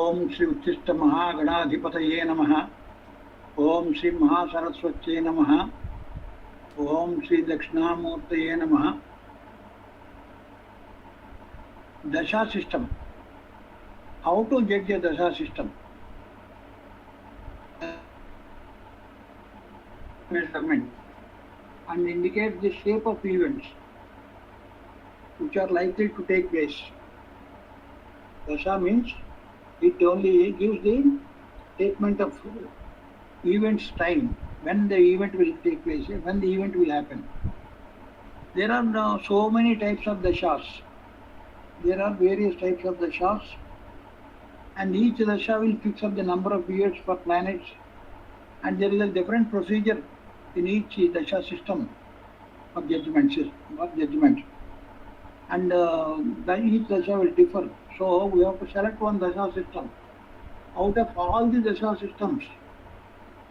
ओम श्री उच्चिष्ट महागणाधिपतये नमः। ओम श्री महासरस्वत्यै नमः। ओम श्री दक्षिणामूर्तये नमः। Dasha system. How to judge a Dasha system? Measurement and indicate the shape of events which are likely to take place. Dasha means it only gives the statement of events time, when the event will take place, when the event will happen. There are now so many types of Dashas. There are various types of Dashas, and each Dasha will fix up the number of years for planets, and there is a different procedure in each Dasha system of judgment. And each Dasha will differ. So we have to select one Dasha system. Out of all the Dasha systems,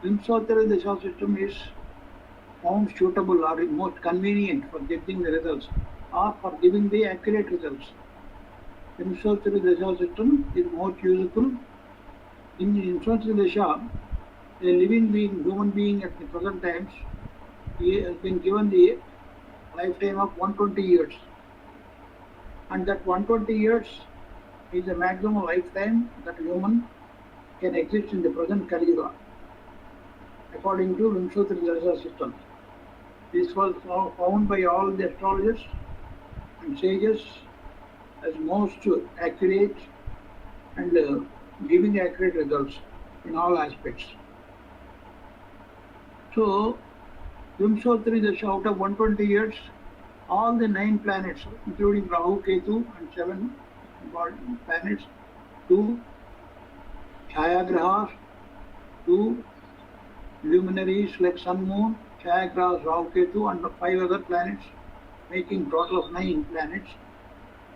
Vimshottari Dasha system is found suitable or most convenient for getting the results or for giving the accurate results. Vimshottari Dasha system is most useful. In Vimshottari Dasha, a living being, human being at the present times, he has been given the lifetime of 120 years. And that 120 years is the maximum lifetime that human can exist in the present Kali Yuga, according to Vimshottari Dasha system. This was found by all the astrologers and sages as most accurate and giving accurate results in all aspects. So, Vimshottari Dasha, out of 120 years, all the 9 planets, including BRAOU, Ketu, and 7 planets, 2 Chayagrahas, 2 luminaries like Sun, Moon, Chayagrahas, BRAOU, Ketu, and 5 other planets, making total of 9 planets,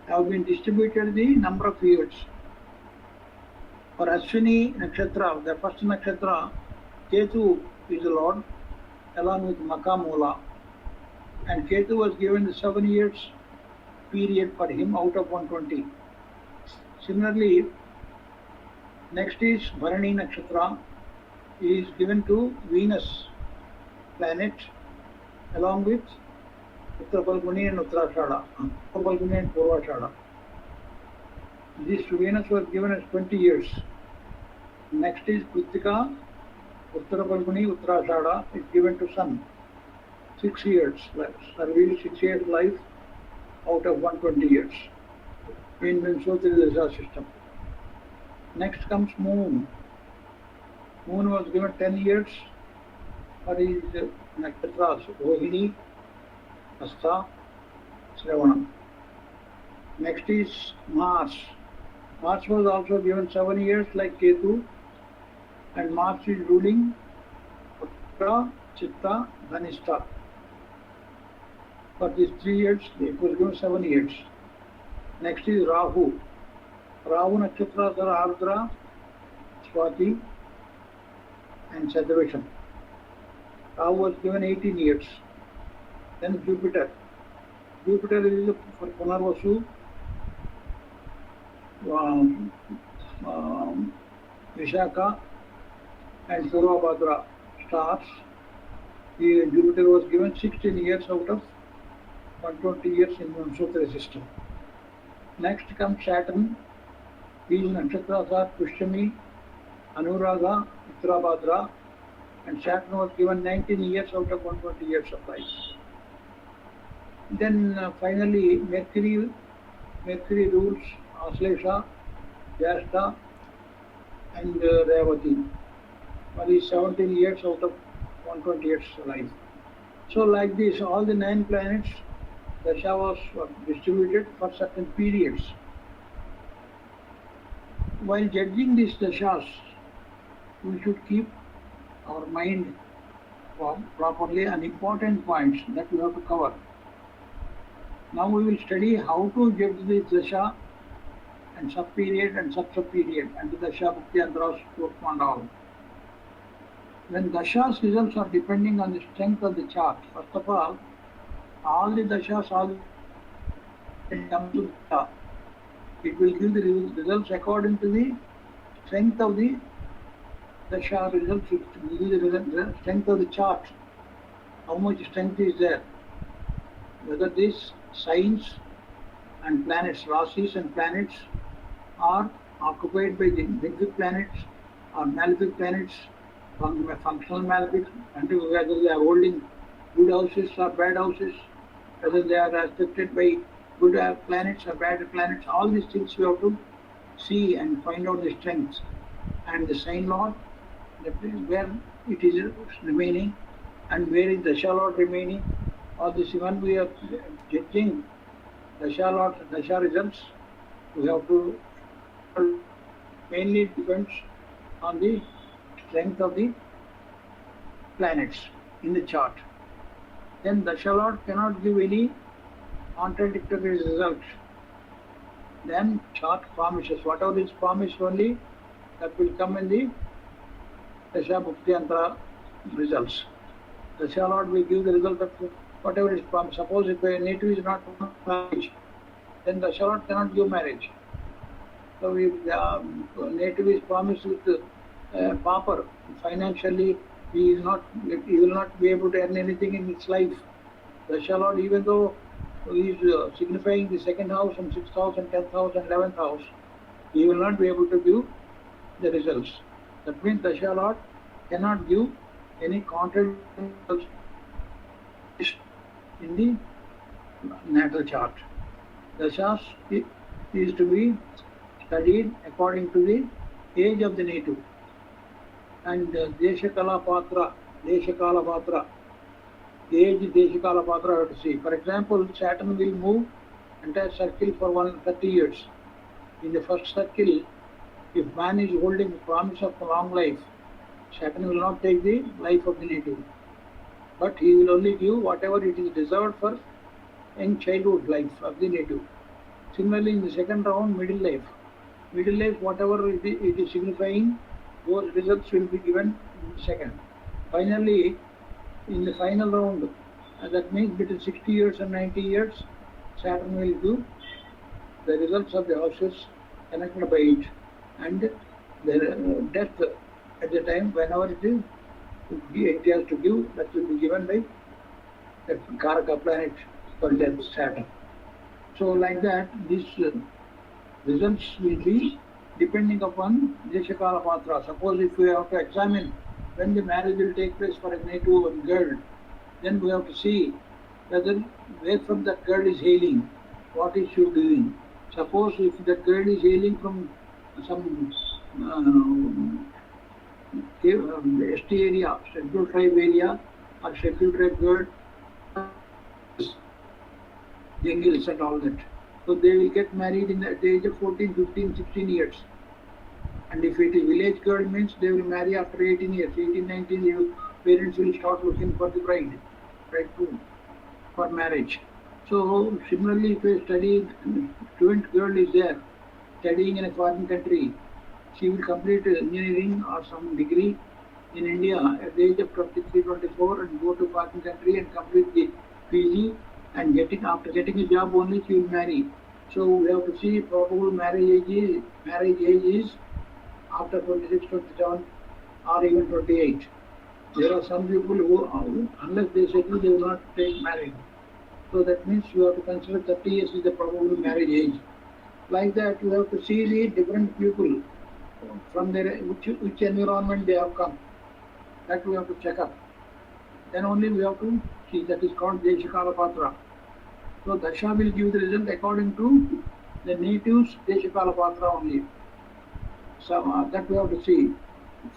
have been distributed the number of years. For Ashwini Nakshatra, the first Nakshatra, Ketu is the Lord, along with Makamula. And Ketu was given the 7 years period for him out of 120. Similarly, next is Bharani Nakshatra, is given to Venus planet along with Uttara Falguni and Uttarashada, Uttara Falguni and Purvashada. This Venus was given as 20 years. Next is Kritika, Uttara Falguni, Uttarashada is given to Sun. 6 years, servile 6 years life out of 120 years in Vimshottari Dasha system. Next comes Moon. Moon was given 10 years for his nakshatras, Rohini, Hasta, Shravana. Next is Mars. Mars was also given 7 years like Ketu, and Mars is ruling Uttara, Chitta, Dhanishta. For these 3 years, it was given 7 years. Next is Rahu. Rahu Nakshatras are Ardra, Swati, and Sadavisham. Rahu was given 18 years. Then Jupiter. Jupiter is for Punarvasu, Vishaka, and Purvabhadra stars. Jupiter was given 16 years out of 120 years in the Vimshottari system. Next comes Saturn. These nakshatras are Pushyami, Anuradha, Uttarabhadra, and Saturn was given 19 years out of 120 years of life. Then finally Mercury rules Aslesha, Jyeshta, and Revati. Well, is 17 years out of 120 years of life. So like this, all the 9 planets, Dasha was distributed for certain periods. While judging these Dashas, we should keep our mind properly on important points that we have to cover. Now we will study how to judge this Dasha and sub-period and sub-sub-period and the Dasha, Bhakti, Andras, and all. When Dasha's results are depending on the strength of the chart, first of all the Dashas, all come to Dasha. It will give the results according to the strength of the Dasha results, the strength of the chart, how much strength is there, whether these signs and planets, Rasis and planets, are occupied by the benefic planets or malefic planets, functional malefic, and whether they are holding good houses or bad houses, whether they are affected by good planets or bad planets. All these things we have to see and find out the strengths and the sign lord, where it is remaining and where is Dasha lord remaining. All this, when we are judging Dasha lord, Dasha results, we have to mainly depends on the strength of the planets in the chart. Then Dasha lord cannot give any contradictory results. Then chart promises, whatever is promised only, that will come in the Dasha Bhukti Antara results. Dasha lord will give the result of whatever is promised. Suppose if a native is not marriage, then Dasha lord cannot give marriage. So if the native is promised with pauper, financially he will not be able to earn anything in his life. Dasha lord, even though he is signifying the second house and 6th house and 10th house and 11th house, he will not be able to give the results. That means Dasha lord cannot give any contrary results in the natal chart. Dashas is to be studied according to the age of the native. And Deshakala Patra, Deshakala Patra, age Deshakala Patra I have to see. For example, Saturn will move entire circle for 30 years. In the first circle, if man is holding the promise of a long life, Saturn will not take the life of the native, but he will only give whatever it is reserved for young childhood life of the native. Similarly, in the second round, middle life, whatever it is signifying, those results will be given in the second. Finally, in the final round, that means between 60 years and 90 years, Saturn will give the results of the houses connected by it, and the death at the time, whenever it has to give, that will be given by the Karaka planet for death, Saturn. So like that, these results will be depending upon Deshakala Patra. Suppose if we have to examine when the marriage will take place for a native girl, then we have to see whether where from that girl is hailing, what is she doing. Suppose if that girl is hailing from some ST area, scheduled tribe area, or scheduled tribe girl, jungles and all that. So they will get married at the age of 14, 15, 16 years. And if it is village girl, means they will marry after 18 years, 18, 19 years, parents will start looking for the bridegroom for marriage. So similarly, if a student girl is there, studying in a foreign country, she will complete engineering or some degree in India at the age of 23, 24 and go to foreign country and complete the PG, and after getting a job only she will marry. So we have to see probable marriage age is after 26, 27 or even 28. There are some people who, unless they settle, they will not take marriage. So that means you have to consider 30 years is the probable marriage age. Like that, you have to see the different people from their which environment they have come. That we have to check up. Then only we have to see. That is called Deshakala Patra. So Dasha will give the result according to the natives Deshakala Patra only. So that we have to see.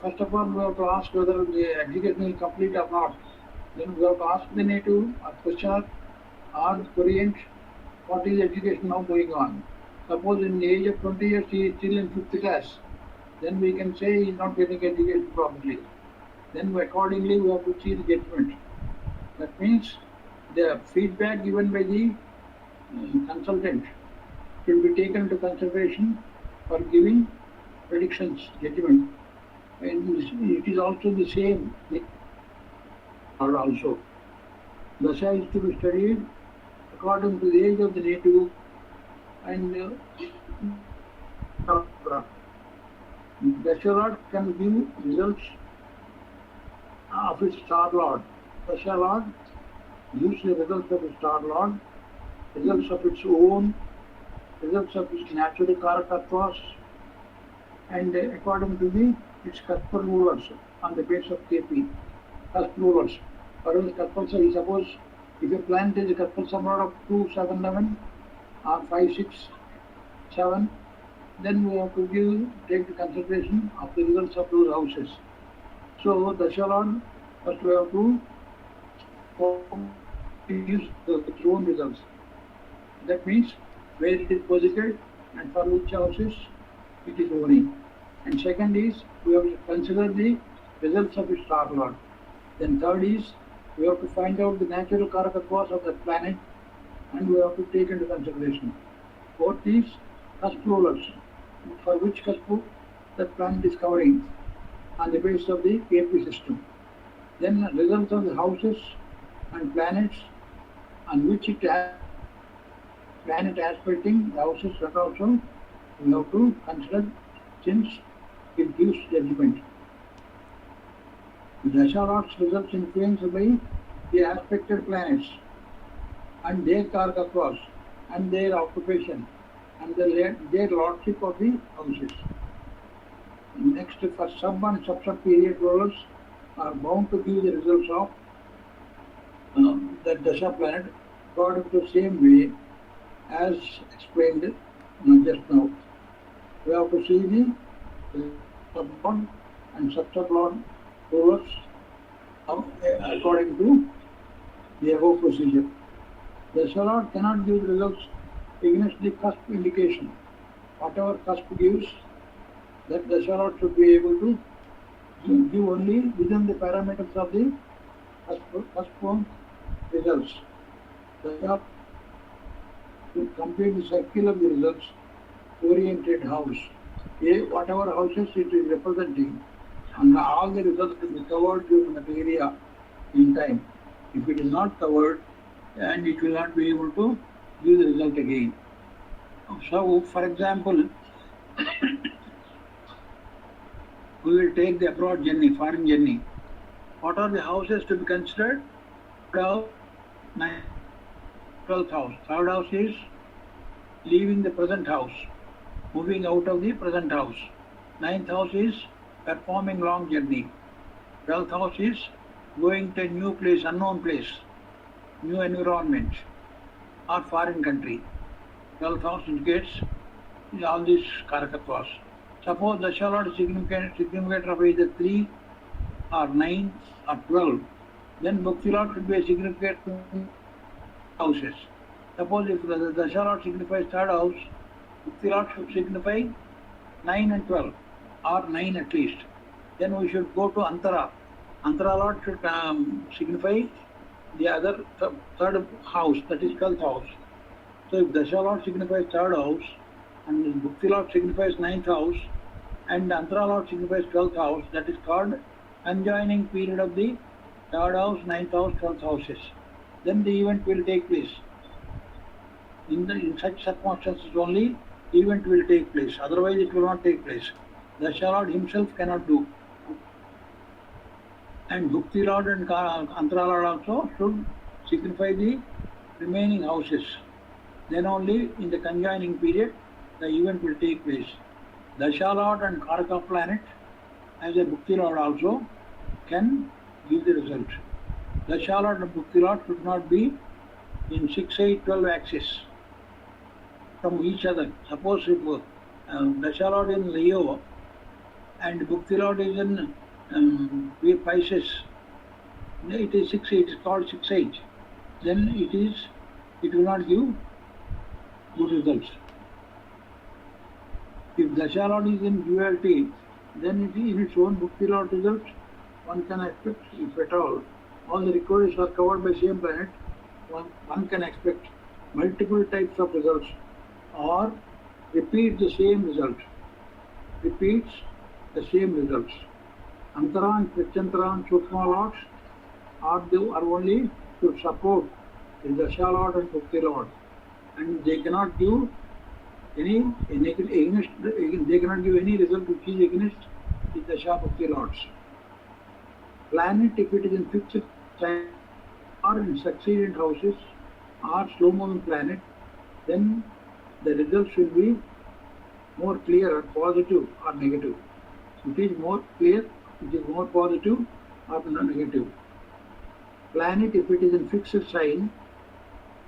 First of all, we have to ask whether the education will complete or not. Then we have to ask the native or Kushar or Korean, what is education now going on. Suppose in the age of 20 years he is still in 5th class, then we can say he is not getting educated properly. Then accordingly we have to see the judgment. That means the feedback given by the consultant should be taken into consideration for giving predictions, judgment. And it is also the same also. Dasa is to be studied according to the age of the native and Dasha Lord can give results of its star Lord. Dasha Lord gives the results of its star Lord, results of its own, results of its natural karakattvas, and according to its Kaspa rulers on the base of KP. Kaspa rulers. For Kaspa, suppose if a planet is a Kaspa Samrad of 2, 7, 11 or 5, 6, 7, then we have to take the consideration of the results of those houses. So Dasha Lord first we have to use its own results. That means where it is posited and for which houses it is owning. And second is we have to consider the results of its star Lord. Then third is we have to find out the natural karakattvas of that planet and we have to take into consideration. Fourth is Kaspa rulers, for which Kaspa that planet is covering on the basis of the KP system. Then results of the houses and planets on which it has planet aspecting the houses, that also we have to consider since it gives judgment. The Dasha Lord's results influenced by the aspected planets and their karakattvas and their occupation and their lordship of the houses. Next, for sub and sub-sub period rulers are bound to give the results of that Dasha planet according to the same way as explained just now. We have to see the sub-lord and sub-sub-lord rulers according to the above procedure. The Dasha Lord cannot give the results against the cusp indication. Whatever cusp gives, that Dasha Lord should be able to give only within the parameters of the cusp results. Dasha to complete the cycle of the results oriented house. Whatever houses it is representing, and all the results will be covered during that area in time. If it is not covered, and it will not be able to give the result again. So, for example, we will take the abroad journey, foreign journey. What are the houses to be considered? 12th house. Third house is leaving the present house, moving out of the present house. 9th house is performing long journey. 12th house is going to a new place, unknown place, new environment or foreign country. 12th house indicates all these karakattvas. Suppose the Dasha Lord is significant of either 3 or 9 or 12, then Bhakti Lord should be a significant houses. Suppose if the Dasha Lord signifies third house, Bhakti Lord should signify 9 and 12 or 9 at least. Then we should go to Antara. Antara Lord should signify the other third house, that is 12th house. So if Dasha Lord signifies third house and Bhakti Lord signifies 9th house and Antara Lord signifies 12th house, that is called conjoining period of the third house, 9th house, 12th houses. Then the event will take place. In such circumstances only event will take place, otherwise it will not take place. Dasha Lord himself cannot do. And Bhakti Lord and Antara Lord also should signify the remaining houses. Then only in the conjoining period the event will take place. Dasha Lord and Karaka planet as a Bhakti Lord also can give the result. Dasha Lord and Bhakti Lord should not be in 6, 8, 12 axis from each other. Suppose if Dasha Lord in Leo and Bhakti Lord is in Pisces, it is 6, 8, it is called 6, 8. Then it will not give good results. If Dasha Lord is in duality, then it is in its own Bhakti Lord results one can expect, if at all the requirements are covered by same planet, one can expect multiple types of results or repeat the same result. Repeats the same results. Antara and Pratyantara and Sukma Lords are only to support the Dasha Lord and Bhakti Lord, and they cannot give against, they cannot give any result which is against the Dasha Bhakti Lords. Planet, if it is in fixed sign or in succeeding houses or slow moving planet, then the results will be more clear, positive or negative. It is more clear, it is more positive or negative. Planet, if it is in fixed sign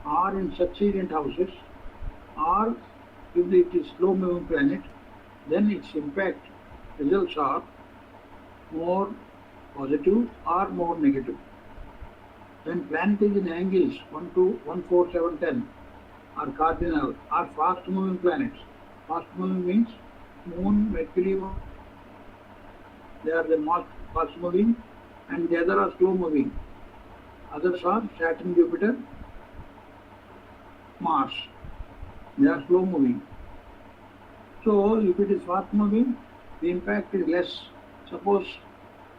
or in succeeding houses, or if it is slow moving planet, then its impact results are more positive or more negative. When planet is in angles 1, 2, 1, 4, 7, 10 or cardinal or fast moving planets. Fast moving means Moon, Mercury, they are the most fast moving, and the other are slow moving. Others are Saturn, Jupiter, Mars. They are slow moving. So if it is fast moving, the impact is less. Suppose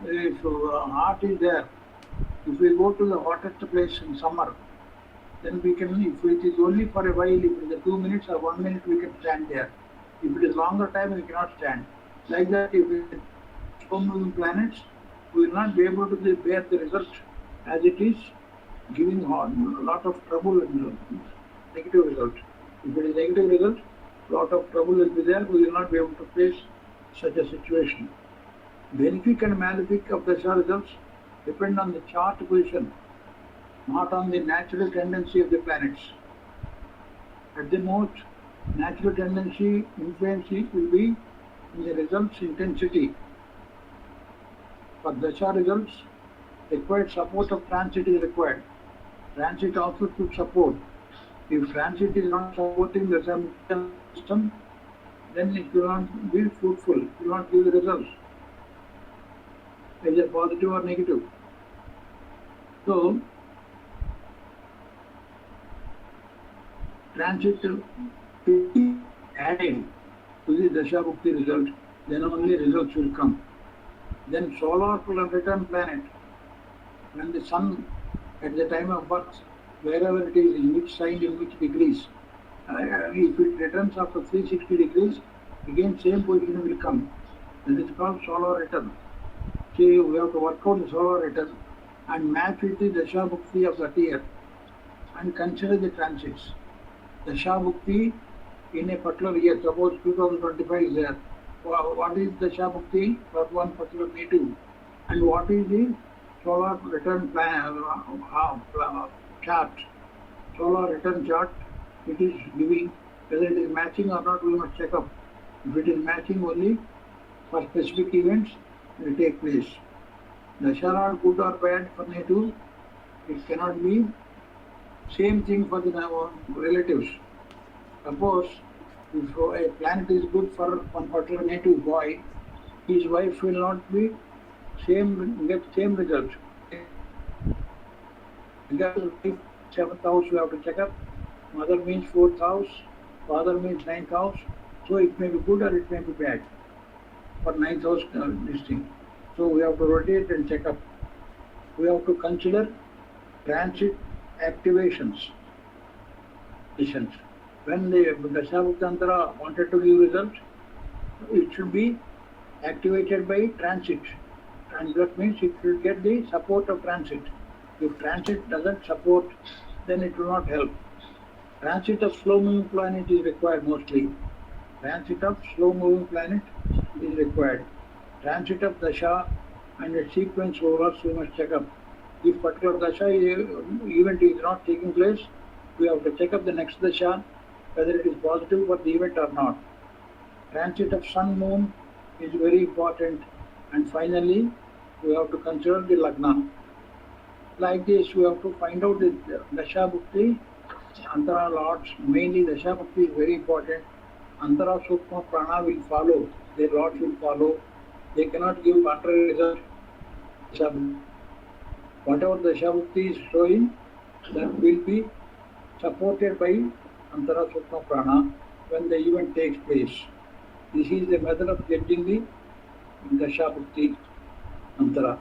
if heart is there, if we go to the hottest place in summer, then we can, if it is only for a while, if it is 2 minutes or 1 minute, we can stand there. If it is longer time, we cannot stand. Like that, if it is slow moving planets, we will not be able to bear the result as it is giving a lot of trouble and negative result. If it is negative result, lot of trouble will be there, we will not be able to face such a situation. Benefic and malefic of the results depend on the chart position, not on the natural tendency of the planets. At the most, natural tendency influence will be in the results intensity. For Dasha results, required support of transit is required. Transit also should support. If transit is not supporting the system, then it will not be fruitful, it will not give the results, either positive or negative. So, transit to be adding to the Dasha Bhukti result, then only results will come. Then solar return planet, when the sun at the time of birth, wherever it is, in which sign, in which degrees, if it returns after 360 degrees, again same position will come. That is called solar return. So we have to work out the solar return and match with the Dasha Bhukti of that year and consider the transits. Dasha Bhukti in a particular year, suppose 2025 is there. What is Dasha Bhukti for one particular native? And what is the solar return plan, chart? Solar return chart, it is giving whether it is matching or not, we must check up. If it is matching only for specific events, it will take place. Dasha are good or bad for native, it cannot be same thing for the relatives. Suppose if a planet is good for one particular native boy, his wife will not be get same result. Because 7th house we have to check up. Mother means 4th house, father means 9th house. So it may be good or it may be bad for 9th house listing. So we have to rotate and check up. We have to consider transit activations. When the Dasha Bhuktantara wanted to give result, it should be activated by transit. And that means it will get the support of transit. If transit doesn't support, then it will not help. Transit of slow moving planet is required mostly. Transit of slow moving planet is required. Transit of Dasha and its sequence overlaps we must check up. If particular Dasha event is not taking place, we have to check up the next Dasha, whether it is positive for the event or not. Transit of Sun Moon is very important. And finally, we have to consider the Lagna. Like this, we have to find out the Dasha Bhukti, Antara Lords, mainly Dasha Bhukti is very important. Antara Sukma Prana will follow, their Lords will follow. They cannot give contrary result. Whatever Dasha Bhukti is showing, that will be supported by Antara Sukma Prana when the event takes place. This is the method of getting the Dasha Bhukti Antara.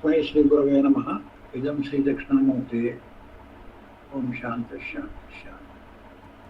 Swai Sri Gurave Namaha. Idam Sri Dakshinamurti. Om Shanti Shanti Shanti.